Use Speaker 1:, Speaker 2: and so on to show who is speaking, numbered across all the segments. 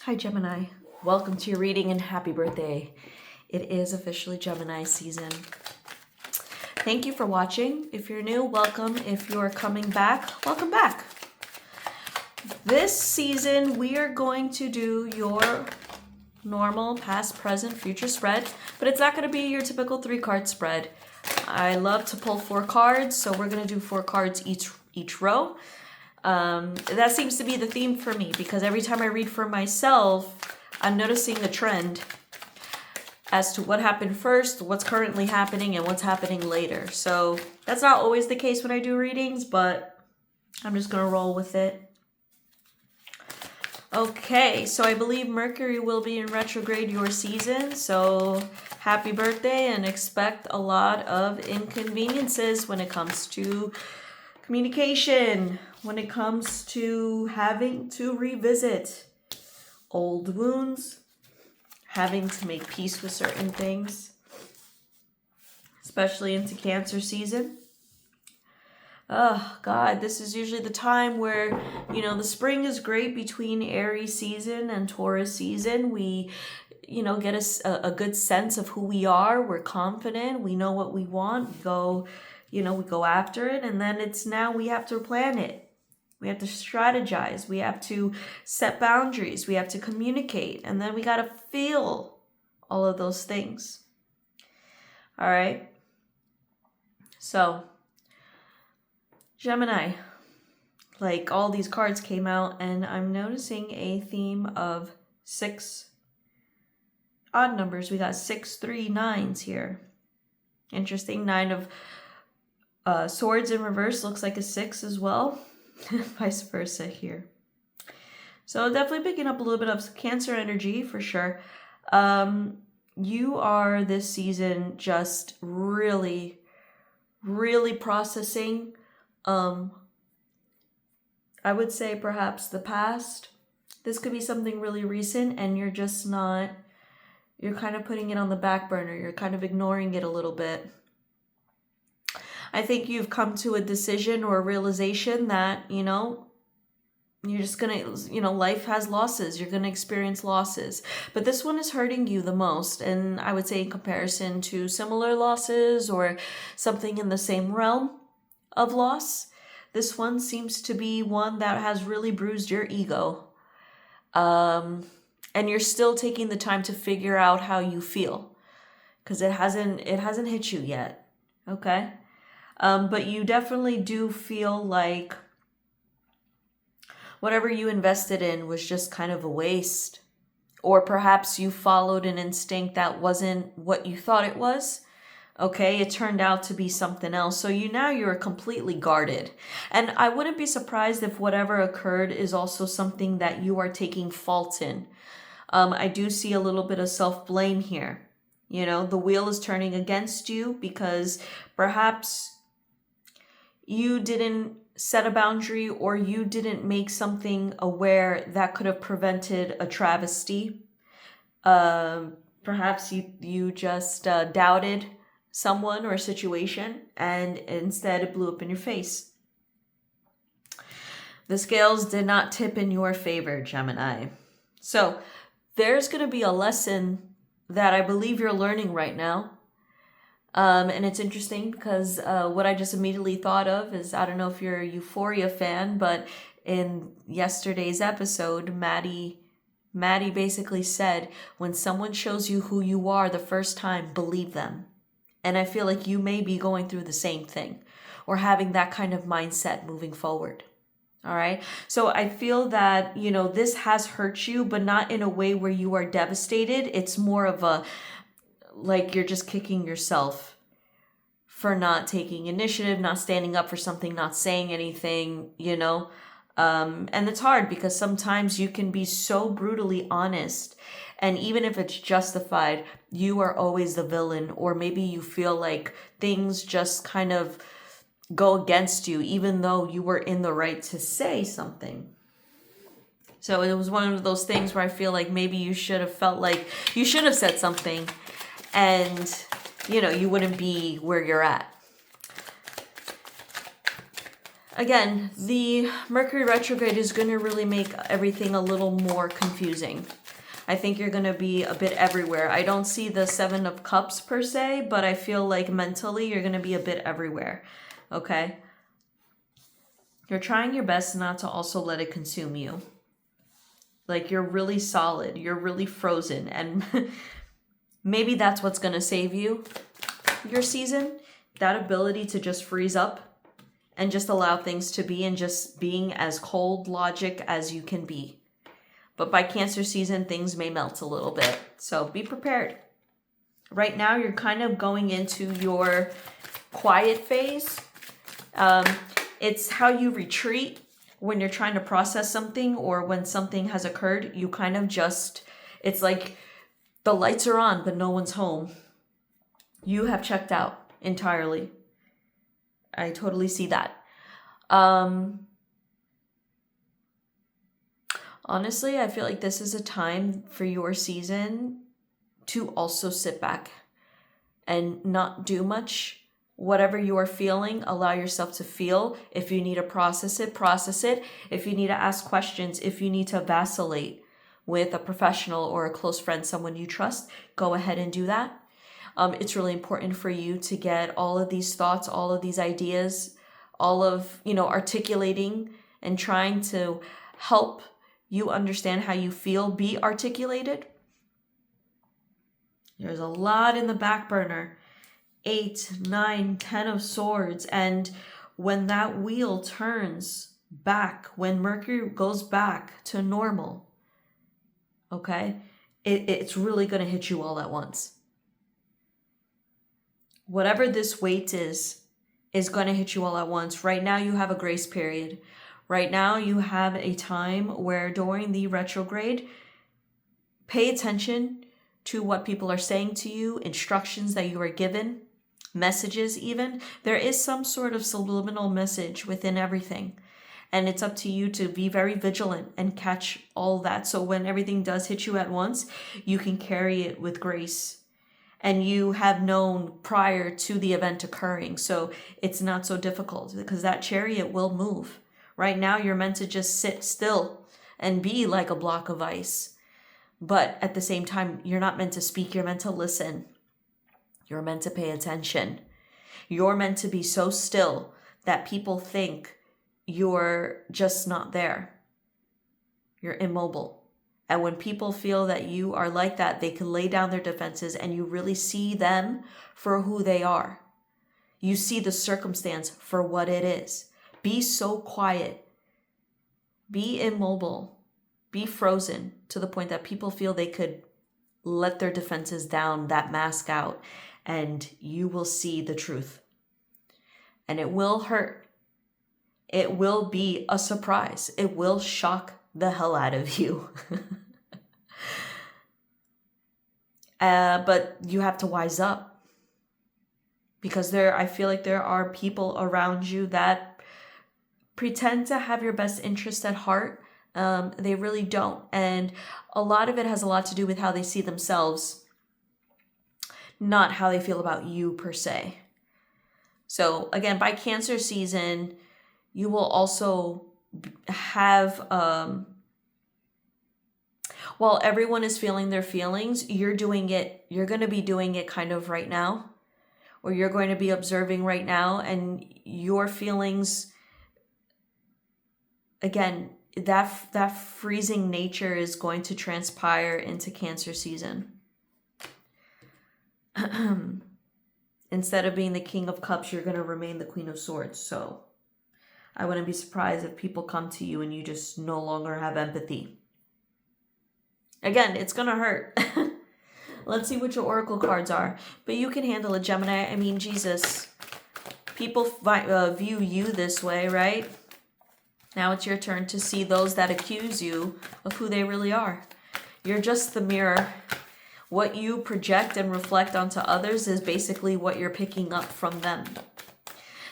Speaker 1: Hi Gemini, welcome to your reading and happy birthday. It is officially Gemini season. Thank you for watching. If you're new, welcome. If you're coming back, welcome back. This season we are going to do your normal past, present, future spread, but it's not going to be your typical 3-card spread. I love to pull 4 cards, so we're going to do 4 cards each row. That seems to be the theme for me because every time I read for myself, I'm noticing a trend as to what happened first, what's currently happening, and what's happening later. So that's not always the case when I do readings, but I'm just going to roll with it. Okay, so I believe Mercury will be in retrograde your season, so happy birthday and expect a lot of inconveniences when it comes to communication, when it comes to having to revisit old wounds, having to make peace with certain things, especially into Cancer season. Oh, God, this is usually the time where, the spring is great between Aries season and Taurus season. We, get a good sense of who we are. We're confident. We know what we want. We go after it. And then it's now we have to plan it. We have to strategize. We have to set boundaries. We have to communicate. And then we got to feel all of those things. All right. So, Gemini, like all these cards came out, and I'm noticing a theme of 6 odd numbers. We got 6, 3, 9s here. Interesting. 9 of swords in reverse looks like a 6 as well. Vice versa here. So definitely picking up a little bit of Cancer energy for sure. You are this season just really, really processing. I would say perhaps the past. This could be something really recent and you're just not, you're kind of putting it on the back burner. You're kind of ignoring it a little bit. I think you've come to a decision or a realization that, you're just going to, life has losses. You're going to experience losses. But this one is hurting you the most. And I would say in comparison to similar losses or something in the same realm of loss, this one seems to be one that has really bruised your ego. And you're still taking the time to figure out how you feel because it hasn't hit you yet. Okay. But you definitely do feel like whatever you invested in was just kind of a waste. Or perhaps you followed an instinct that wasn't what you thought it was. Okay, it turned out to be something else. So you're completely guarded. And I wouldn't be surprised if whatever occurred is also something that you are taking fault in. I do see a little bit of self-blame here. The wheel is turning against you because perhaps you didn't set a boundary or you didn't make something aware that could have prevented a travesty. Perhaps you just doubted someone or a situation and instead it blew up in your face. The scales did not tip in your favor, Gemini. So there's going to be a lesson that I believe you're learning right now. And it's interesting because what I just immediately thought of is, I don't know if you're a Euphoria fan, but in yesterday's episode, Maddie basically said, when someone shows you who you are the first time, believe them. And I feel like you may be going through the same thing or having that kind of mindset moving forward. All right. So I feel that, this has hurt you, but not in a way where you are devastated. It's more of a, like you're just kicking yourself for not taking initiative, not standing up for something, not saying anything, and it's hard because sometimes you can be so brutally honest. And even if it's justified, you are always the villain, or maybe you feel like things just kind of go against you, even though you were in the right to say something. So it was one of those things where I feel like maybe you should have felt like you should have said something and, you wouldn't be where you're at. again, the Mercury retrograde is going to really make everything a little more confusing. I think you're going to be a bit everywhere. I don't see the Seven of Cups per se, but I feel like mentally you're going to be a bit everywhere. Okay? You're trying your best not to also let it consume you. Like, you're really solid. You're really frozen. And maybe that's what's going to save you your season. That ability to just freeze up and just allow things to be, and just being as cold logic as you can be. But by Cancer season, things may melt a little bit. So be prepared. Right now, you're kind of going into your quiet phase. It's how you retreat when you're trying to process something, or when something has occurred. You kind of just, it's like the lights are on, but no one's home. You have checked out entirely. I totally see that. Honestly, I feel like this is a time for your season to also sit back and not do much. Whatever you are feeling, allow yourself to feel. If you need to process it, process it. If you need to ask questions, if you need to vacillate with a professional or a close friend, someone you trust, go ahead and do that. It's really important for you to get all of these thoughts, all of these ideas, all of, articulating and trying to help you understand how you feel be articulated. There's a lot in the back burner. 8, 9, 10 of swords. And when that wheel turns back, when Mercury goes back to normal, okay, it's really going to hit you all at once. Whatever this weight is going to hit you all at once. Right now, you have a grace period. Right now, you have a time where during the retrograde, pay attention to what people are saying to you, instructions that you are given, messages even. There is some sort of subliminal message within everything. And it's up to you to be very vigilant and catch all that. So when everything does hit you at once, you can carry it with grace. And you have known prior to the event occurring. So it's not so difficult, because that chariot will move. Right now, you're meant to just sit still and be like a block of ice. But at the same time, you're not meant to speak. You're meant to listen. You're meant to pay attention. You're meant to be so still that people think you're just not there. You're immobile. And when people feel that you are like that, they can lay down their defenses, and you really see them for who they are. You see the circumstance for what it is. Be so quiet. Be immobile. Be frozen to the point that people feel they could let their defenses down, that mask out, and you will see the truth. And it will hurt. It will be a surprise. It will shock the hell out of you. But you have to wise up, because I feel like there are people around you that pretend to have your best interest at heart. They really don't. And a lot of it has a lot to do with how they see themselves, not how they feel about you per se. So again, by Cancer season, you will also have, while everyone is feeling their feelings, you're going to be doing it kind of right now, or you're going to be observing right now, and your feelings, again, that freezing nature is going to transpire into Cancer season. Instead of being the King of Cups, you're going to remain the Queen of Swords. So I wouldn't be surprised if people come to you and you just no longer have empathy. Again, it's going to hurt. Let's see what your oracle cards are. But you can handle it, Gemini. I mean, Jesus. People view you this way, right? Now it's your turn to see those that accuse you of who they really are. You're just the mirror. What you project and reflect onto others is basically what you're picking up from them.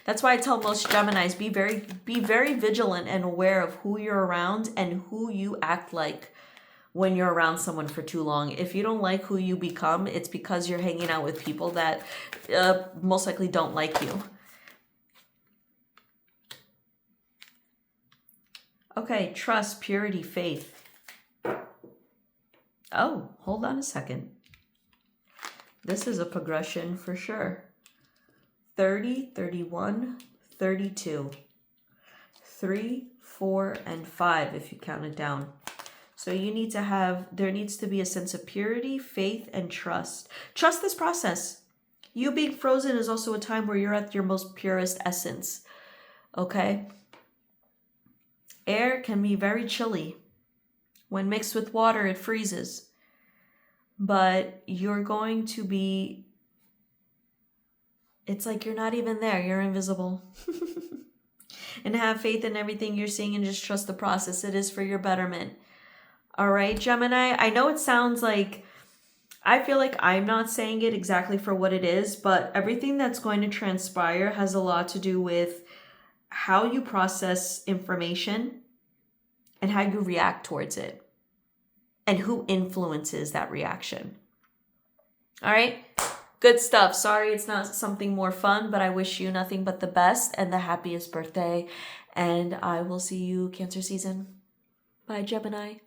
Speaker 1: That's why I tell most Geminis, be very vigilant and aware of who you're around and who you act like when you're around someone for too long. If you don't like who you become, it's because you're hanging out with people that most likely don't like you. Okay, trust, purity, faith. Oh, hold on a second. This is a progression for sure. 30, 31, 32. 3, 4, and 5 if you count it down. So you need to have, there needs to be a sense of purity, faith, and trust. Trust this process. You being frozen is also a time where you're at your most purest essence. Okay? Air can be very chilly. When mixed with water, it freezes. But you're going to be, it's like you're not even there. You're invisible. And have faith in everything you're seeing and just trust the process. It is for your betterment. All right, Gemini. I know it sounds like, I feel like I'm not saying it exactly for what it is, but everything that's going to transpire has a lot to do with how you process information and how you react towards it and who influences that reaction. All right. Good stuff. Sorry it's not something more fun, but I wish you nothing but the best and the happiest birthday. And I will see you Cancer season. Bye, Gemini.